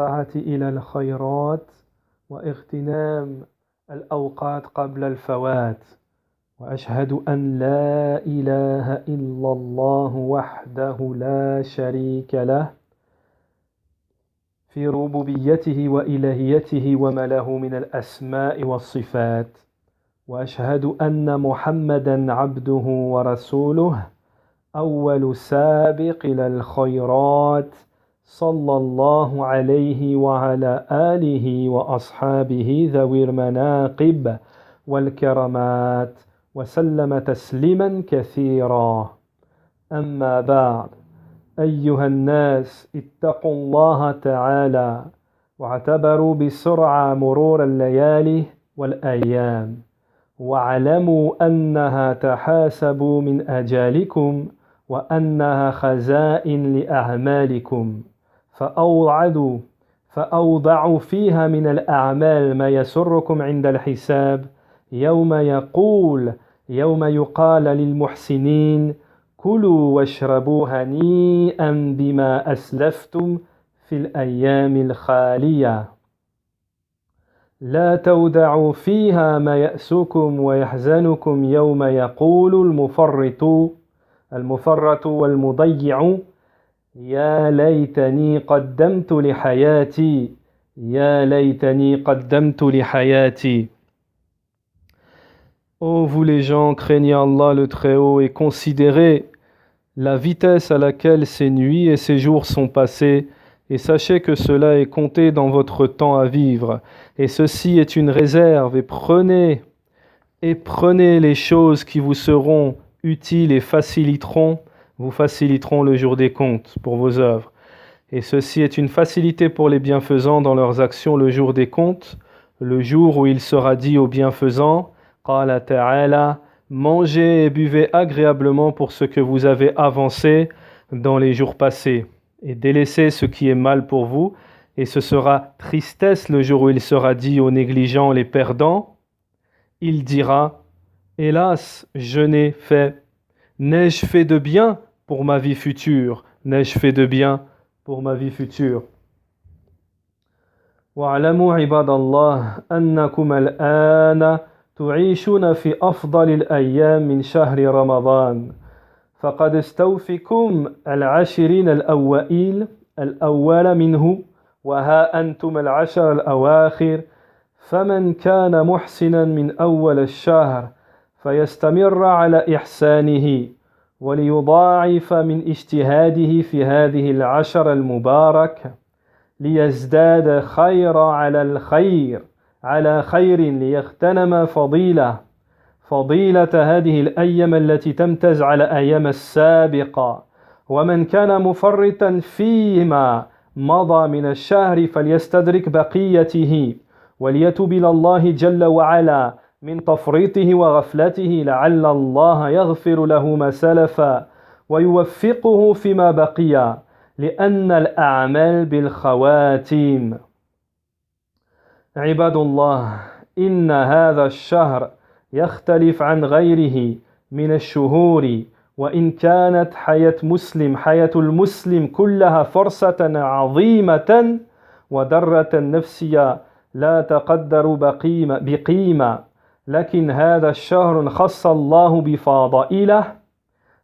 الساعة إلى الخيرات واغتنام الأوقات قبل الفوات. وأشهد أن لا إله إلا الله وحده لا شريك له في ربوبيته وإلهيته وما له من الأسماء والصفات. وأشهد أن محمدا عبده ورسوله أول سابق إلى الخيرات، صلى الله عليه وعلى آله وأصحابه ذوي المناقب والكرامات وسلم تسليما كثيرا. أما بعد، أيها الناس، اتقوا الله تعالى واعتبروا بسرعة مرور الليالي والأيام، واعلموا أنها تحاسب من أجالكم وأنها خزائن لأعمالكم، فأوضعوا فيها من الأعمال ما يسركم عند الحساب، يوم يقال للمحسنين: كلوا واشربوا هنيئا بما أسلفتم في الأيام الخالية، لا تودعوا فيها ما يأسكم ويحزنكم يوم يقول المفرط والمضيع: يا ليتني قدمت لحياتي، يا ليتني قدمت لحياتي. Ô vous les gens, craignez Allah le Très-Haut et considérez la vitesse à laquelle ces nuits et ces jours sont passés, et sachez que cela est compté dans votre temps à vivre, et ceci est une réserve, et prenez les choses qui vous seront utiles et vous faciliteront le jour des comptes pour vos œuvres. Et ceci est une facilité pour les bienfaisants dans leurs actions le jour des comptes, le jour où il sera dit aux bienfaisants: Qala ta'ala, mangez et buvez agréablement pour ce que vous avez avancé dans les jours passés, et délaissez ce qui est mal pour vous, et ce sera tristesse le jour où il sera dit aux négligents, les perdants. Il dira: hélas, n'ai-je fait de bien pour ma vie future, n'ai-je fait de bien pour ma vie future. واعلموا عباد الله أنكم الآن تعيشون في أفضل الأيام من شهر رمضان، فقد استوفكم العشرين الأول منه، وها أنتم العشر الأواخر. فمن كان محسنا من أول الشهر فيستمر على إحسانه وليضاعف من اجتهاده في هذه العشر المباركة، ليزداد خير على خير ليغتنم فضيلة هذه الأيام التي تمتاز على أيام السابقة. ومن كان مفرطا فيما مضى من الشهر فليستدرك بقيته وليتوب إلى الله جل وعلا من تفريطه وغفلته، لعل الله يغفر له ما سلف ويوفقه فيما بقي، لأن الأعمال بالخواتيم. عباد الله، إن هذا الشهر يختلف عن غيره من الشهور، وإن كانت حياة المسلم كلها فرصة عظيمة ودرة نفسية لا تقدر بقيمة، لكن هذا الشهر خص الله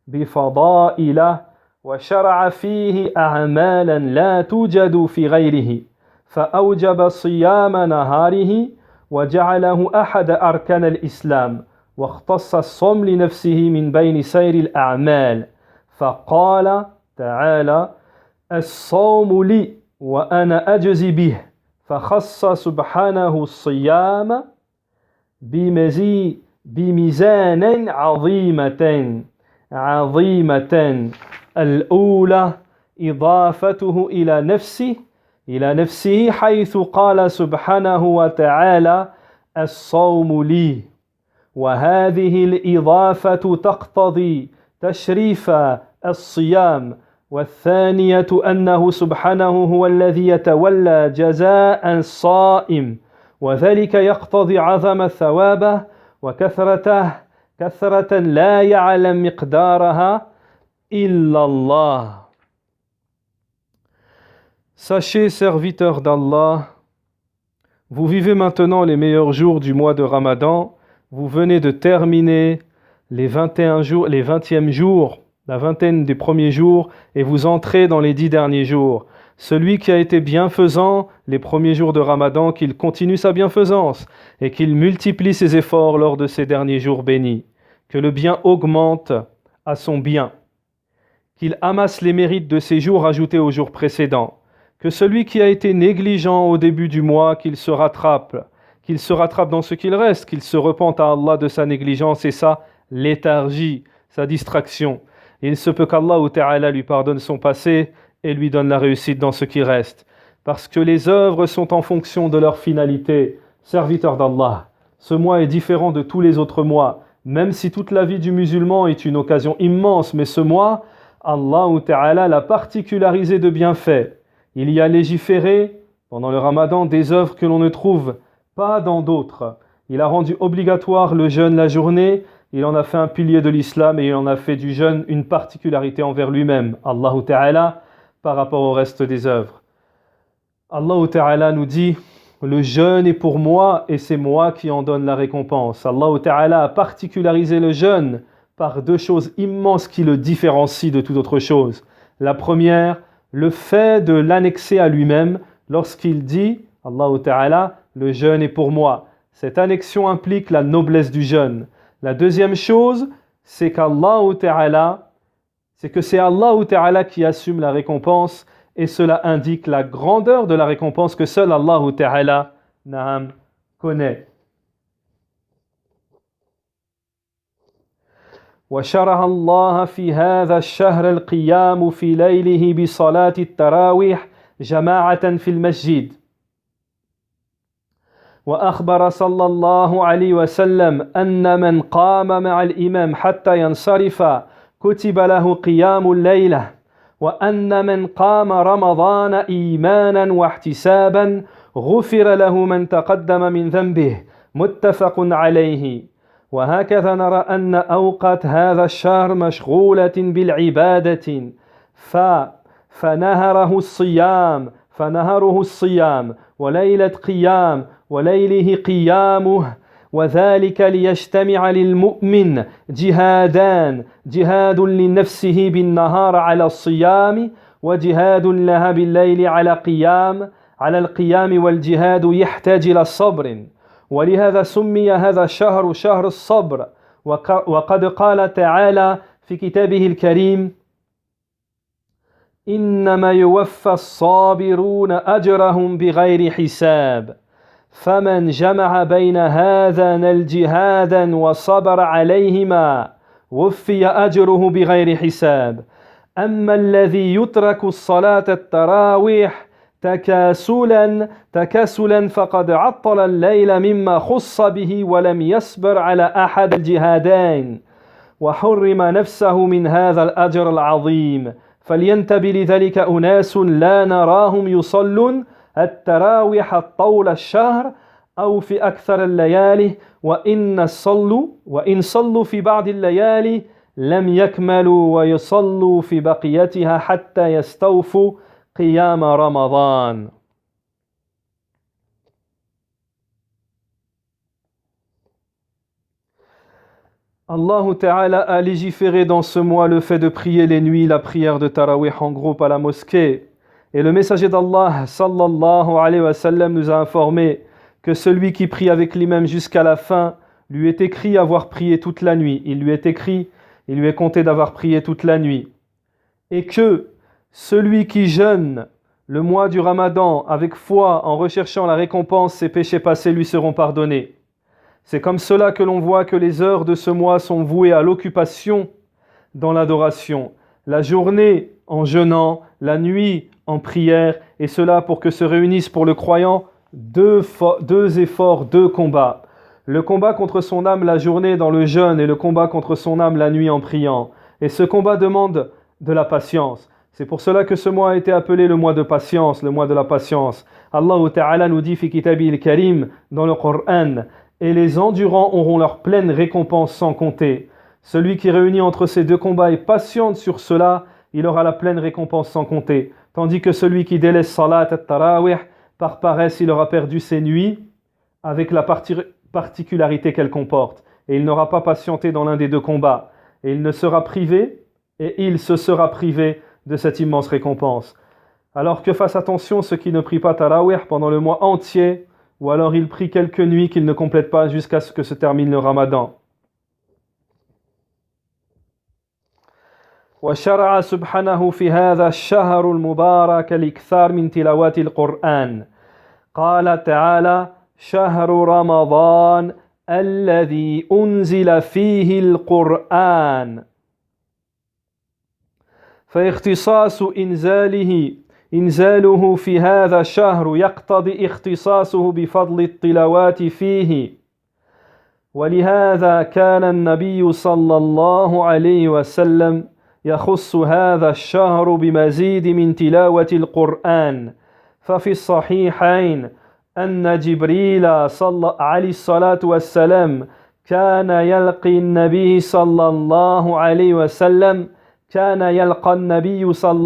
بفضائله وشرع فيه أعمالا لا توجد في غيره، فأوجب صيام نهاره وجعله أحد أركان الإسلام، واختص الصوم لنفسه من بين سائر الأعمال، فقال تعالى: الصوم لي وأنا أجزي به، فخص سبحانه الصيام بميزان عظيمة. الأولى إضافته إلى نفسه حيث قال سبحانه وتعالى: الصوم لي، وهذه الإضافة تقتضي تشريف الصيام. والثانية أنه سبحانه هو الذي يتولى جزاء الصائم، وذلك يقتضي عظم ثوابه كثرة لا يعلم مقدارها إلا الله. Sachez, serviteurs d'Allah, vous vivez maintenant les meilleurs jours du mois de Ramadan. Vous venez de terminer les 21 jours, les 20e jours, la vingtaine des premiers jours, et vous entrez dans les 10 derniers jours. Celui qui a été bienfaisant les premiers jours de Ramadan, qu'il continue sa bienfaisance et qu'il multiplie ses efforts lors de ces derniers jours bénis. Que le bien augmente à son bien. Qu'il amasse les mérites de ces jours ajoutés aux jours précédents. Que celui qui a été négligent au début du mois, qu'il se rattrape dans ce qu'il reste, qu'il se repente à Allah de sa négligence et sa léthargie, sa distraction. Et il se peut qu'Allah Ta'ala lui pardonne son passé et lui donne la réussite dans ce qui reste. Parce que les œuvres sont en fonction de leur finalité. Serviteurs d'Allah, ce mois est différent de tous les autres mois. Même si toute la vie du musulman est une occasion immense, mais ce mois, Allah Ta'ala l'a particularisé de bienfaits. Il y a légiféré, pendant le Ramadan, des œuvres que l'on ne trouve pas dans d'autres. Il a rendu obligatoire le jeûne la journée, il en a fait un pilier de l'islam et il en a fait du jeûne une particularité envers lui-même, Allah Ta'ala, par rapport au reste des œuvres. Allah Ta'ala nous dit, le jeûne est pour moi et c'est moi qui en donne la récompense. Allah Ta'ala a particularisé le jeûne par deux choses immenses qui le différencient de toute autre chose. La première, le fait de l'annexer à lui-même lorsqu'il dit, Allah Ta'ala, le jeûne est pour moi. Cette annexion implique la noblesse du jeûne. La deuxième chose, c'est que c'est Allah Ta'ala qui assume la récompense et cela indique la grandeur de la récompense que seul Allah Ta'ala connaît. وشرع الله في هذا الشهر القيام في ليله بصلاة التراويح جماعة في المسجد. وأخبر صلى الله عليه وسلم أن من قام مع الإمام حتى ينصرف كتب له قيام الليلة، وأن من قام رمضان إيمانا واحتسابا غفر له من تقدم من ذنبه. متفق عليه. وهكذا نرى أن أوقات هذا الشهر مشغولة بالعبادة فنهره الصيام وليلة قيام وليله قيامه، وذلك ليجتمع للمؤمن جهادان، جهاد لنفسه بالنهار على الصيام وجهاد لها بالليل على القيام، والجهاد يحتاج إلى الصبر. ولهذا سمي هذا الشهر شهر الصبر. وقد قال تعالى في كتابه الكريم: إنما يوفى الصابرون أجرهم بغير حساب. فمن جمع بين هذين الجهاد وصبر عليهما وفي أجره بغير حساب. أما الذي يترك الصلاة التراويح تكاسلا فقد عطل الليل مما خص به ولم يصبر على أحد الجهادين وحرم نفسه من هذا الأجر العظيم. فلينتبه لذلك أناس لا نراهم يصلون التراويح طول الشهر أو في أكثر الليالي، وإن صلوا في بعض الليالي لم يكملوا ويصلوا في بقيتها حتى يستوفوا قيام رمضان. Allah Ta'ala a légiféré dans ce mois le fait de prier les nuits, la prière de Tarawih en groupe à la mosquée. Et le messager d'Allah sallallahu alayhi wa sallam nous a informé que celui qui prie avec l'imam jusqu'à la fin lui est écrit avoir prié toute la nuit. Il lui est compté d'avoir prié toute la nuit. Et que celui qui jeûne le mois du Ramadan avec foi en recherchant la récompense, ses péchés passés lui seront pardonnés. C'est comme cela que l'on voit que les heures de ce mois sont vouées à l'occupation dans l'adoration. La journée en jeûnant, la nuit en prière, et cela pour que se réunissent pour le croyant deux efforts, deux combats. Le combat contre son âme la journée dans le jeûne et le combat contre son âme la nuit en priant. Et ce combat demande de la patience. C'est pour cela que ce mois a été appelé le mois de patience, le mois de la patience. Allah Ta'ala nous dit fi kitabil karim dans le Coran: et les endurants auront leur pleine récompense sans compter. Celui qui réunit entre ces deux combats et patiente sur cela, il aura la pleine récompense sans compter. Tandis que celui qui délaisse salat at-tarawih, par paresse, il aura perdu ses nuits avec la particularité qu'elle comporte. Et il n'aura pas patienté dans l'un des deux combats. Et il se sera privé de cette immense récompense. Alors que fasse attention ceux qui ne prient pas tarawih pendant le mois entier, ou alors ils prient quelques nuits qu'ils ne complètent pas jusqu'à ce que se termine le ramadan. وشرع سبحانه في هذا الشهر المبارك الإكثار من تلاوات القرآن. قال تعالى: شهر رمضان الذي أنزل فيه القرآن. فاختصاص إنزاله في هذا الشهر يقتضي اختصاصه بفضل التلاوات فيه. ولهذا كان النبي صلى الله عليه وسلم يخص هذا الشهر بمزيد من تلاوة القرآن. ففي الصحيحين أن جبريل عليه الصلاة والسلام كان يلقى النبي صلى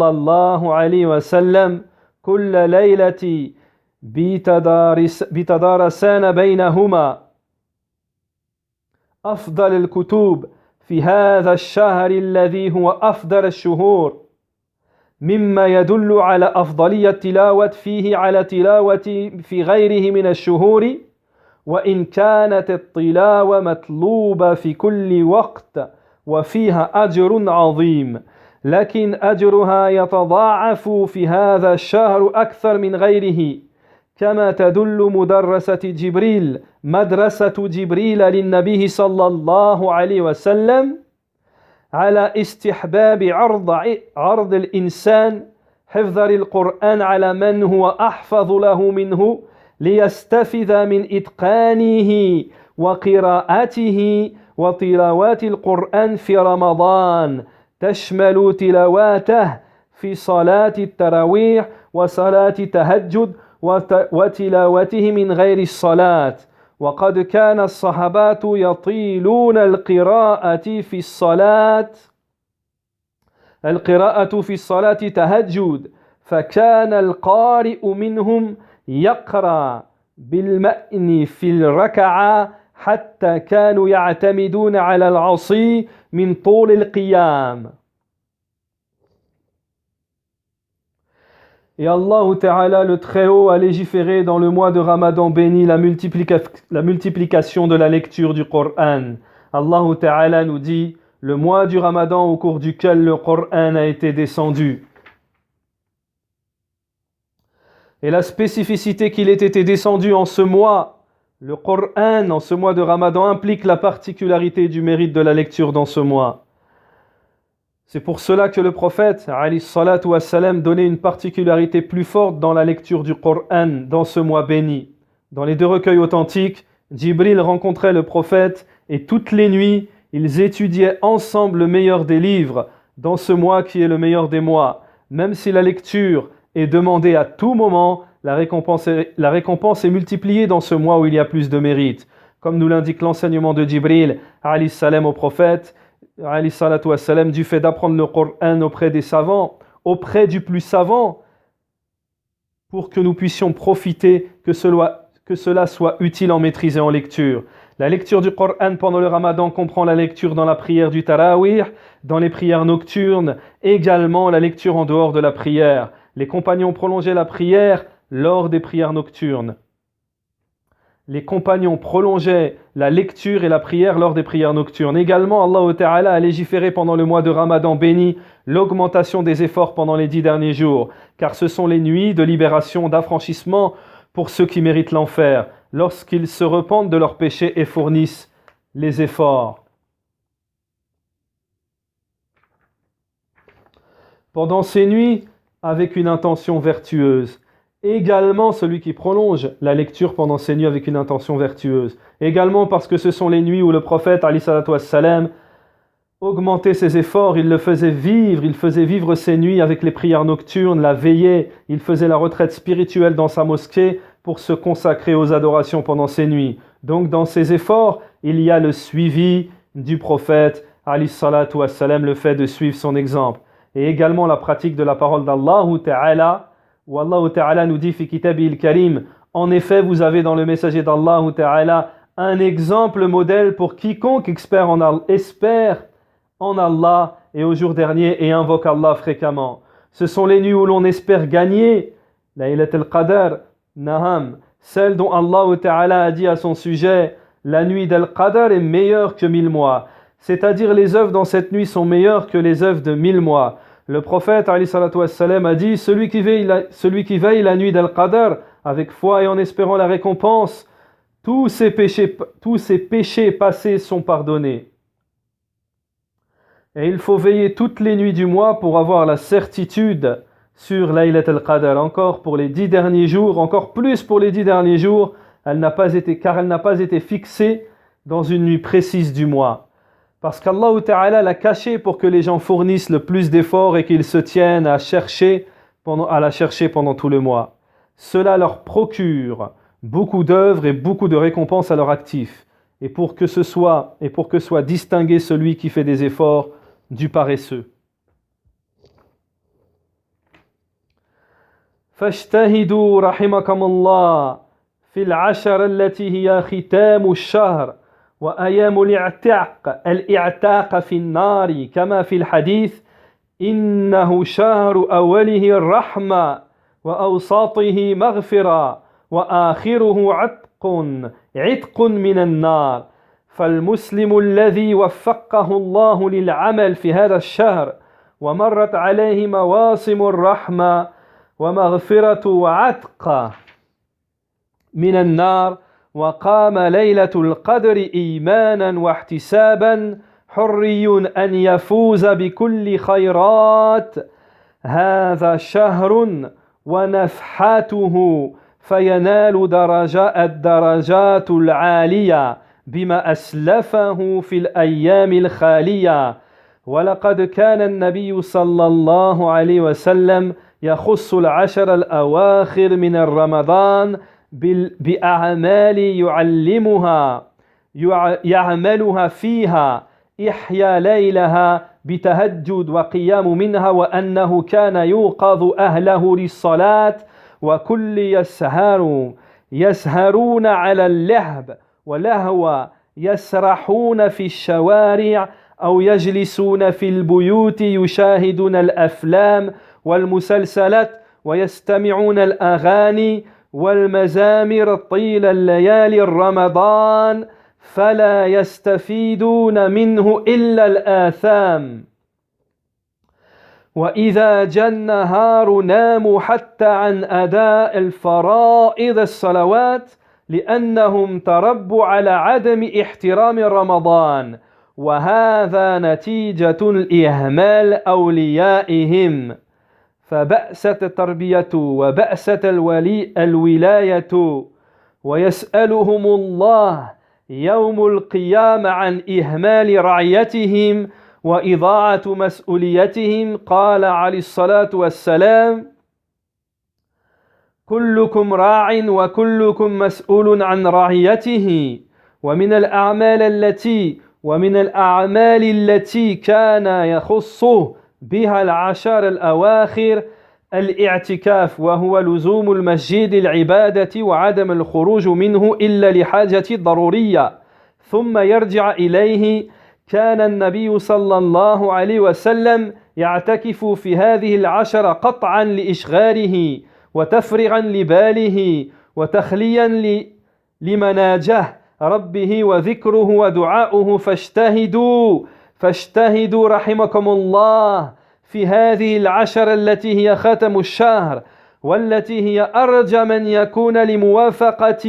الله عليه وسلم كل ليلة بتدارسان بينهما أفضل الكتب في هذا الشهر الذي هو أفضل الشهور، مما يدل على أفضلية التلاوة فيه على تلاوة في غيره من الشهور، وإن كانت التلاوة مطلوبة في كل وقت وفيها أجر عظيم، لكن أجرها يتضاعف في هذا الشهر أكثر من غيره، كما تدل مدرسة جبريل للنبي صلى الله عليه وسلم على استحباب عرض الإنسان حفظ القرآن على من هو أحفظ له منه، ليستفيد من إتقانه وقراءته وتلاوات القرآن في رمضان، تشمل تلاواته في صلاة التراويح وصلاة التهجد وتلاوته من غير الصلاة. وقد كان الصحابة يطيلون القراءة في الصلاة تهجد، فكان القارئ منهم يقرأ بالمأن في الركعة حتى كانوا يعتمدون على العصي من طول القيام. Et Allah Ta'ala le Très-Haut a légiféré dans le mois de Ramadan béni la multiplication de la lecture du Coran. Allah Ta'ala nous dit: le mois du Ramadan au cours duquel le Coran a été descendu. Et la spécificité qu'il ait été descendu en ce mois, le Coran en ce mois de Ramadan, implique la particularité du mérite de la lecture dans ce mois. C'est pour cela que le prophète alayhi salatu wassalam donnait une particularité plus forte dans la lecture du Coran dans ce mois béni. Dans les deux recueils authentiques, Jibril rencontrait le prophète et toutes les nuits, ils étudiaient ensemble le meilleur des livres dans ce mois qui est le meilleur des mois. Même si la lecture est demandée à tout moment, la récompense est multipliée dans ce mois où il y a plus de mérite. Comme nous l'indique l'enseignement de Jibril alayhi salam au prophète, alayhi salatu wassalam, du fait d'apprendre le Coran auprès des savants, auprès du plus savant, pour que nous puissions profiter, que cela soit utile en maîtrise et en lecture. La lecture du Coran pendant le Ramadan comprend la lecture dans la prière du Tarawih, dans les prières nocturnes, également la lecture en dehors de la prière. Les compagnons prolongeaient la prière lors des prières nocturnes. Les compagnons prolongeaient la lecture et la prière lors des prières nocturnes. Également, Allah Ta'ala a légiféré pendant le mois de Ramadan béni l'augmentation des efforts pendant les 10 derniers jours, car ce sont les nuits de libération, d'affranchissement pour ceux qui méritent l'enfer, lorsqu'ils se repentent de leurs péchés et fournissent les efforts. Pendant ces nuits, avec une intention vertueuse. Également celui qui prolonge la lecture pendant ces nuits avec une intention vertueuse. Également parce que ce sont les nuits où le prophète alayhi salatu wassalam augmentait ses efforts, il faisait vivre ses nuits avec les prières nocturnes, la veillée, il faisait la retraite spirituelle dans sa mosquée pour se consacrer aux adorations pendant ces nuits. Donc dans ces efforts, il y a le suivi du prophète alayhi salatu wassalam, le fait de suivre son exemple. et également la pratique de la parole d'Allah Ta'ala, où Allah Ta'ala nous dit fi kitabil karim, en effet vous avez dans le messager d'Allah Ta'ala un exemple modèle pour quiconque espère en Allah et au jour dernier et invoque Allah fréquemment. Ce sont les nuits où l'on espère gagner Laylat al-Qadr, Naham, celle dont Allah Ta'ala a dit à son sujet, la nuit d'Al-Qadr est meilleure que 1000 mois. C'est-à-dire les œuvres dans cette nuit sont meilleures que les œuvres de 1000 mois. Le prophète a dit, celui qui veille la nuit d'Al-Qadr avec foi et en espérant la récompense, tous ses péchés passés sont pardonnés. Et il faut veiller toutes les nuits du mois pour avoir la certitude sur Laylat al-Qadr. Encore pour les 10 derniers jours, encore plus pour les 10 derniers jours, elle n'a pas été fixée dans une nuit précise du mois. Parce qu'Allah Ta'ala l'a cachée pour que les gens fournissent le plus d'efforts et qu'ils se tiennent à la chercher pendant tout le mois. Cela leur procure beaucoup d'œuvres et beaucoup de récompenses à leur actif. Et pour que soit distingué celui qui fait des efforts du paresseux. فاجتهدوا رحمكم الله في العشر التي هي ختام الشهر وأيام الاعتاق في النار كما في الحديث إنه شهر أوله الرحمة وأوساطه مغفرة وآخره عتق من النار فالمسلم الذي وفقه الله للعمل في هذا الشهر ومرت عليه مواسم الرحمة ومغفرة وعتق من النار وقام ليلة القدر إيمانا واحتسابا حري أن يفوز بكل خيرات هذا شهر ونفحاته فينال الدرجات العالية بما أسلفه في الأيام الخالية ولقد كان النبي صلى الله عليه وسلم يخص العشر الأواخر من رمضان بأعمال يعملها فيها إحيا ليلها بتهجد وقيام منها وأنه كان يوقظ أهله للصلاة وكل يسهرون على اللهب ولهو يسرحون في الشوارع أو يجلسون في البيوت يشاهدون الأفلام والمسلسلات ويستمعون الأغاني والمزامر طيل الليالي الرمضان فلا يستفيدون منه إلا الآثام وإذا جاء النهار ناموا حتى عن أداء الفرائض الصلوات لأنهم تربوا على عدم احترام رمضان وهذا نتيجة الإهمال أوليائهم فبأست التربية وبأست الولاية ويسألهم الله يوم القيامة عن إهمال رعيتهم وإضاعة مسؤوليتهم قال عليه الصلاة والسلام كلكم راع وكلكم مسؤول عن رعيته ومن الأعمال التي كان يخصه بها العشر الأواخر الاعتكاف وهو لزوم المسجد العبادة وعدم الخروج منه إلا لحاجة ضرورية ثم يرجع إليه كان النبي صلى الله عليه وسلم يعتكف في هذه العشر قطعا لإشغاله وتفرغا لباله وتخليا لمناجه ربه وذكره ودعاؤه فاجتهدوا رحمكم الله في هذه العشر التي هي ختم الشهر والتي هي أرجى من يكون لموافقة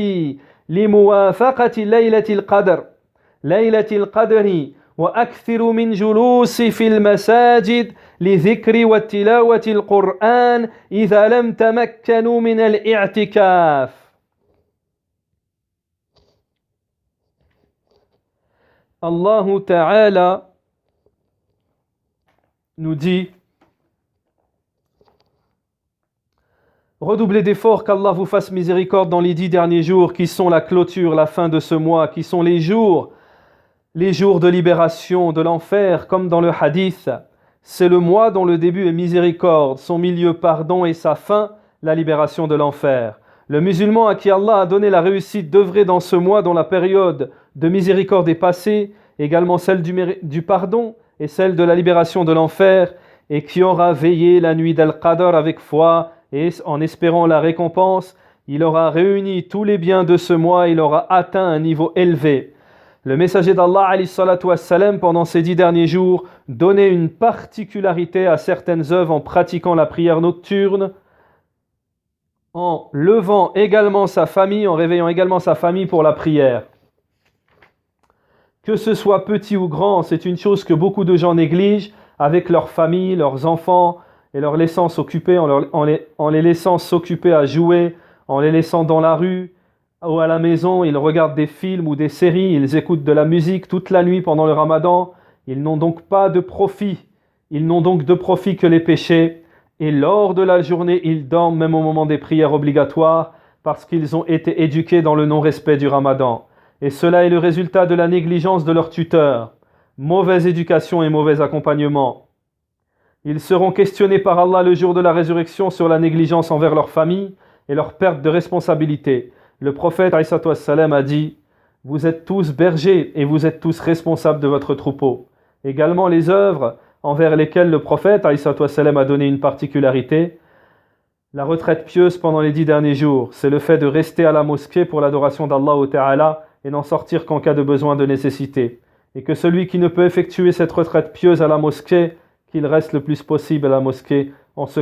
ليلة القدر وأكثر من جلوس في المساجد لذكر والتلاوة القرآن إذا لم تمكنوا من الاعتكاف. Allah Ta'ala nous dit redoublez d'efforts, qu'Allah vous fasse miséricorde dans les 10 derniers jours qui sont la clôture, la fin de ce mois, qui sont les jours de libération de l'enfer, comme dans le hadith. C'est le mois dont le début est miséricorde, son milieu pardon et sa fin, la libération de l'enfer. Le musulman à qui Allah a donné la réussite d'œuvrer dans ce mois dont la période de miséricorde est passée, également celle du pardon et celle de la libération de l'enfer, et qui aura veillé la nuit d'Al-Qadr avec foi et en espérant la récompense, il aura réuni tous les biens de ce mois, il aura atteint un niveau élevé. Le messager d'Allah, alayhi salatu wassalam, pendant ces 10 derniers jours, donnait une particularité à certaines œuvres en pratiquant la prière nocturne, en levant également sa famille, en réveillant également sa famille pour la prière. Que ce soit petit ou grand, c'est une chose que beaucoup de gens négligent avec leur famille, leurs enfants, et leur laissant s'occuper, en les laissant s'occuper à jouer, en les laissant dans la rue ou à la maison. Ils regardent des films ou des séries, ils écoutent de la musique toute la nuit pendant le ramadan. Ils n'ont donc pas de profit. Ils n'ont donc de profit que les péchés. Et lors de la journée, ils dorment même au moment des prières obligatoires parce qu'ils ont été éduqués dans le non-respect du ramadan. Et cela est le résultat de la négligence de leurs tuteurs. Mauvaise éducation et mauvais accompagnement. Ils seront questionnés par Allah le jour de la résurrection sur la négligence envers leur famille et leur perte de responsabilité. Le prophète alayhi salatu wassalam a dit « Vous êtes tous bergers et vous êtes tous responsables de votre troupeau ». Également les œuvres envers lesquelles le prophète alayhi salatu wassalam a donné une particularité. La retraite pieuse pendant les 10 derniers jours, c'est le fait de rester à la mosquée pour l'adoration d'Allah Ta'ala et n'en sortir qu'en cas de besoin de nécessité. Et que celui qui ne peut effectuer cette retraite pieuse à la mosquée, qu'il reste le plus possible à la mosquée en se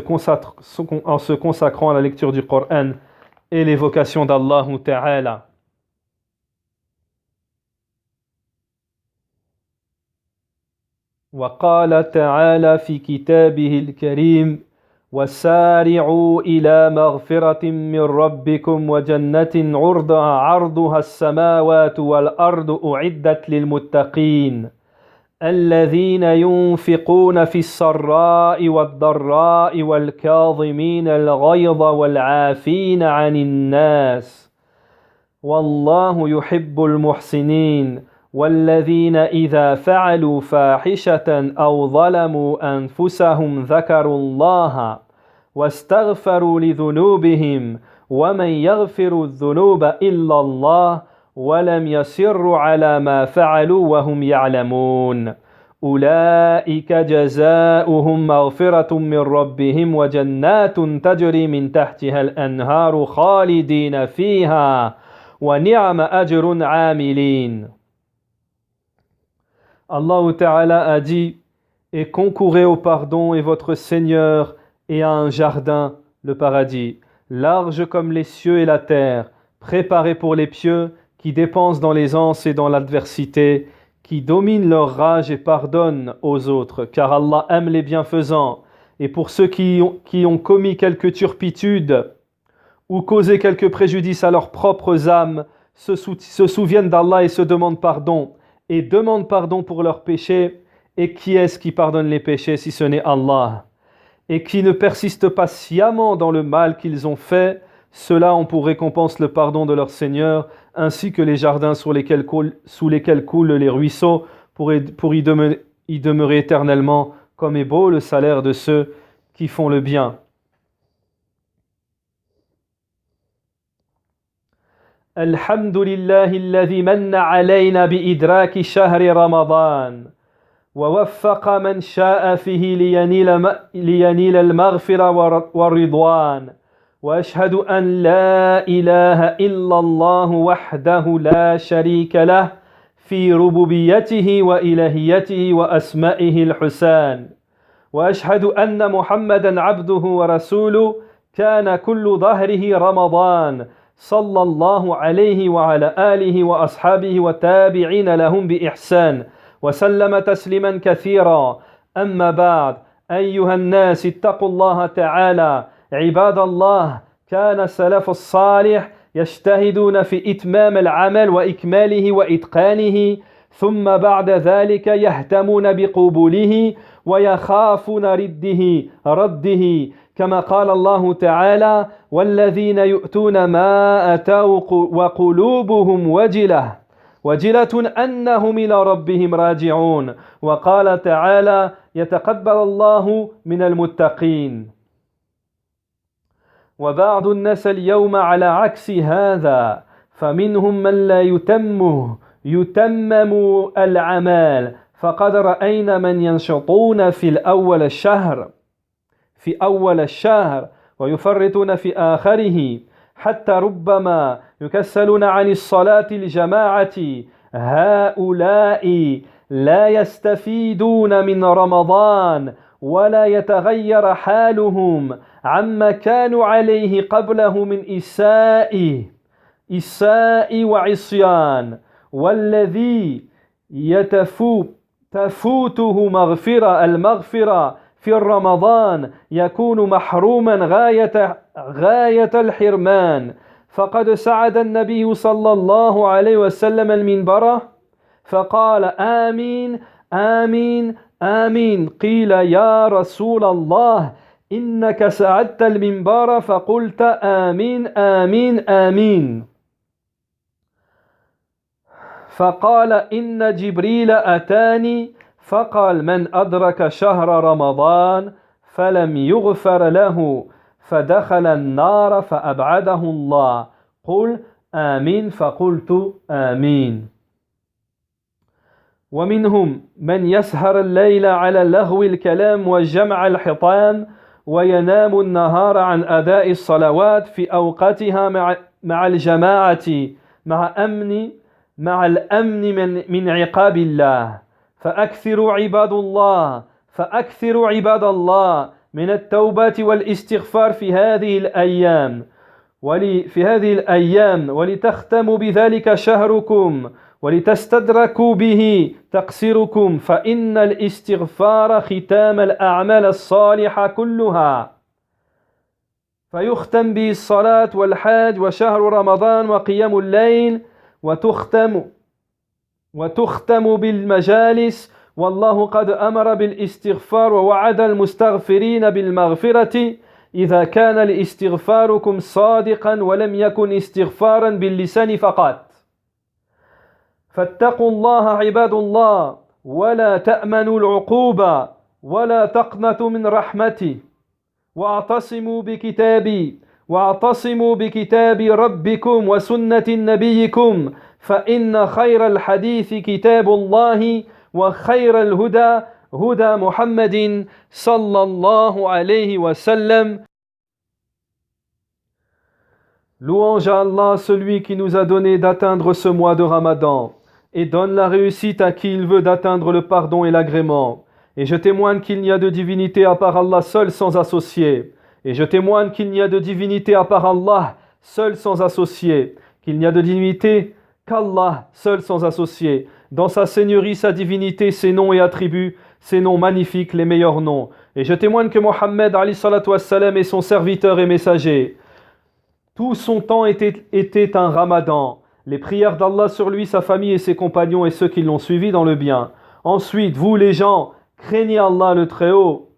consacrant à la lecture du Coran et l'évocation d'Allah Ta'ala. وقال تعالى في كتابه الكريم وسارعوا إلى مغفرة من ربكم وجنة عرضها السماوات والأرض أعدت للمتقين الذين ينفقون في السراء والضراء والكاظمين الغيظ والعافين عن الناس والله يحب المحسنين والذين إذا فعلوا فاحشة أو ظلموا أنفسهم ذكروا الله واستغفروا لذنوبهم ومن يغفر الذنوب إلا الله ولم يصروا على ما فعلوا وهم يعلمون أولئك جزاؤهم مغفرة من ربهم وجنات تجري من تحتها الأنهار خالدين فيها ونعم أجر عاملين. Allah Ta'ala a dit « Et concourez au pardon et votre Seigneur et à un jardin, le paradis, large comme les cieux et la terre, préparé pour les pieux, qui dépensent dans l'aisance et dans l'adversité, qui dominent leur rage et pardonnent aux autres, car Allah aime les bienfaisants. Et pour ceux qui ont commis quelque turpitude ou causé quelque préjudice à leurs propres âmes, se souviennent d'Allah et se demandent pardon, et demandent pardon pour leurs péchés. Et qui est-ce qui pardonne les péchés si ce n'est Allah? Et qui ne persistent pas sciemment dans le mal qu'ils ont fait, ceux-là ont pour récompense le pardon de leur Seigneur, ainsi que les jardins sous lesquels coulent les ruisseaux pour y demeurer éternellement, comme est beau le salaire de ceux qui font le bien. Alhamdulillahi alladhi manna alayna bi idraki shahri Ramadan ووفق من شاء فيه لينيل المغفرة والرضوان وأشهد أن لا إله إلا الله وحده لا شريك له في ربوبيته وإلهيته وأسمائه الحسان وأشهد أن محمدا عبده ورسوله كان كل ظهره رمضان صلى الله عليه وعلى آله وأصحابه وتابعين لهم بإحسان وسلم تسليما كثيرا. أما بعد، أيها الناس اتقوا الله تعالى عباد الله. كان السلف الصالح يجتهدون في إتمام العمل وإكماله وإتقانه، ثم بعد ذلك يهتمون بقبوله ويخافون رده كما قال الله تعالى والذين يؤتون ما أتوا وقلوبهم وجلة وجلة أنهم إلى ربهم راجعون وقال تعالى يتقبل الله من المتقين. وبعض الناس اليوم على عكس هذا، فمنهم من لا يتمم الأعمال، فقد رأينا من ينشطون في أول الشهر ويفرطون في آخره، حتى ربما يكسلون عن الصلاة الجماعة. هؤلاء لا يستفيدون من رمضان ولا يتغير حالهم عما كانوا عليه قبله من إساء وعصيان، والذي تفوته المغفرة في رمضان يكون محروما غاية الحرمان. فقد سعد النبي صلى الله عليه وسلم المنبر فقال آمين آمين آمين. قيل يا رسول الله إنك سعدت المنبر فقلت آمين آمين آمين. فقال إن جبريل أتاني فقال من أدرك شهر رمضان فلم يغفر له فدخل النار فأبعده الله. قل آمين فقلت آمين. ومنهم من يسهر الليل على لغو الكلام وجمع الحطام، وينام النهار عن أداء الصلوات في أوقاتها مع الجماعة مع الأمن من عقاب الله. فأكثروا عباد الله من التوبة والاستغفار في هذه الأيام ولتختموا بذلك شهركم ولتستدركوا به تقصيركم، فإن الاستغفار ختام الأعمال الصالحة كلها، فيختم به الصلاة والحج وشهر رمضان وقيام الليل، وتختم بالمجالس. والله قد أمر بالاستغفار ووعد المستغفرين بالمغفرة إذا كان لاستغفاركم صادقا ولم يكن استغفارا باللسان فقط. فاتقوا الله عباد الله ولا تأمنوا العقوبة ولا تقنطوا من رحمتي، واعتصموا بكتاب ربكم وسنة نبيكم، فإن خير الحديث كتاب الله وخير الهدى هدى محمد صلى الله عليه وسلم. Louange à Allah, celui qui nous a donné d'atteindre ce mois de Ramadan et donne la réussite à qui il veut d'atteindre le pardon et l'agrément. Et je témoigne qu'il n'y a de divinité à part Allah seul sans associé. Et je témoigne qu'il n'y a de divinité à part Allah seul sans associé. Qu'il n'y a de divinité qu'Allah seul sans associé. Dans sa seigneurie, sa divinité, ses noms et attributs, ses noms magnifiques, les meilleurs noms. Et je témoigne que Mohammed est son serviteur et messager. Tout son temps était un ramadan. Les prières d'Allah sur lui, sa famille et ses compagnons et ceux qui l'ont suivi dans le bien. Ensuite, vous les gens, craignez Allah le Très-Haut.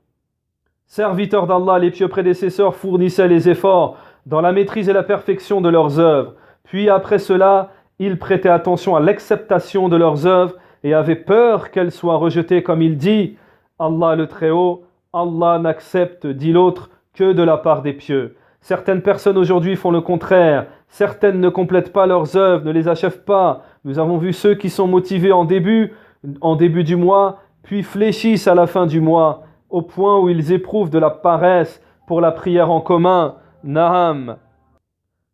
Serviteurs d'Allah, les pieux prédécesseurs fournissaient les efforts dans la maîtrise et la perfection de leurs œuvres. Puis après cela, ils prêtaient attention à l'acceptation de leurs œuvres et avaient peur qu'elles soient rejetées, comme il dit, Allah le Très-Haut, Allah n'accepte, dit l'autre, que de la part des pieux. Certaines personnes aujourd'hui font le contraire. Certaines ne complètent pas leurs œuvres, ne les achèvent pas. Nous avons vu ceux qui sont motivés en début du mois, puis fléchissent à la fin du mois, au point où ils éprouvent de la paresse pour la prière en commun. Naham.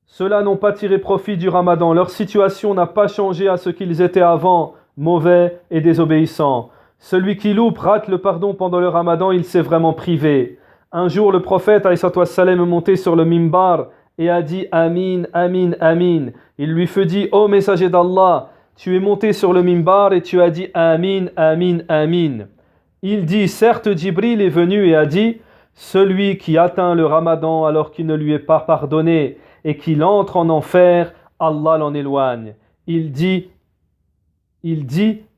Ceux-là n'ont pas tiré profit du Ramadan. Leur situation n'a pas changé à ce qu'ils étaient avant, mauvais et désobéissants. Celui qui rate le pardon pendant le Ramadan, il s'est vraiment privé. Un jour, le prophète est monté sur le mimbar et a dit Amin, Amin, Amin. Il lui fut dit, ô messager d'Allah, tu es monté sur le mimbar et tu as dit Amin, Amin, Amin. Il dit, certes, Jibril est venu et a dit, celui qui atteint le Ramadan alors qu'il ne lui est pas pardonné et qu'il entre en enfer, Allah l'en éloigne. Il dit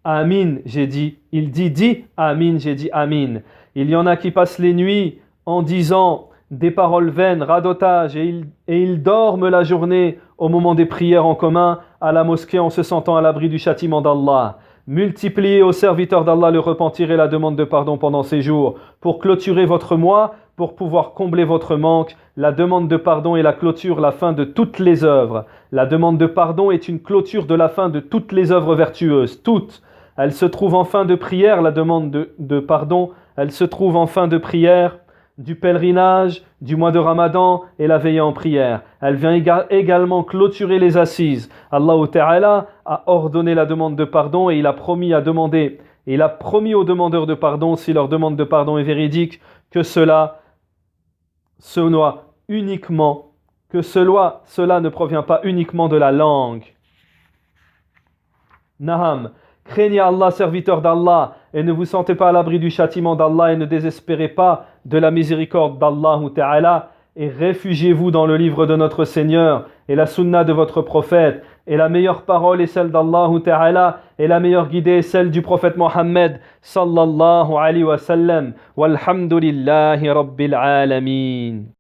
Amin, j'ai dit. Il dit Amin, j'ai dit Amin. Il y en a qui passent les nuits en disant des paroles vaines, radotage, et ils dorment la journée au moment des prières en commun, à la mosquée en se sentant à l'abri du châtiment d'Allah. Multipliez aux serviteurs d'Allah le repentir et la demande de pardon pendant ces jours. Pour clôturer votre mois, pour pouvoir combler votre manque, la demande de pardon est la clôture, la fin de toutes les œuvres. La demande de pardon est une clôture de la fin de toutes les œuvres vertueuses, toutes. Elle se trouve en fin de prière, la demande de pardon, elle se trouve en fin de prière du pèlerinage, du mois de Ramadan et la veillée en prière. Elle vient également clôturer les assises. Allah Ta'ala a ordonné la demande de pardon et il a promis aux demandeurs de pardon, si leur demande de pardon est véridique, que cela ne provient pas uniquement de la langue. Naham. Craignez Allah, serviteur d'Allah, et ne vous sentez pas à l'abri du châtiment d'Allah et ne désespérez pas de la miséricorde d'Allah Ta'ala et réfugiez-vous dans le livre de notre Seigneur et la sunna de votre prophète et la meilleure parole est celle d'Allah Ta'ala et la meilleure guidée est celle du prophète Mohammed sallallahu alayhi wa sallam walhamdulillahi rabbil alamin.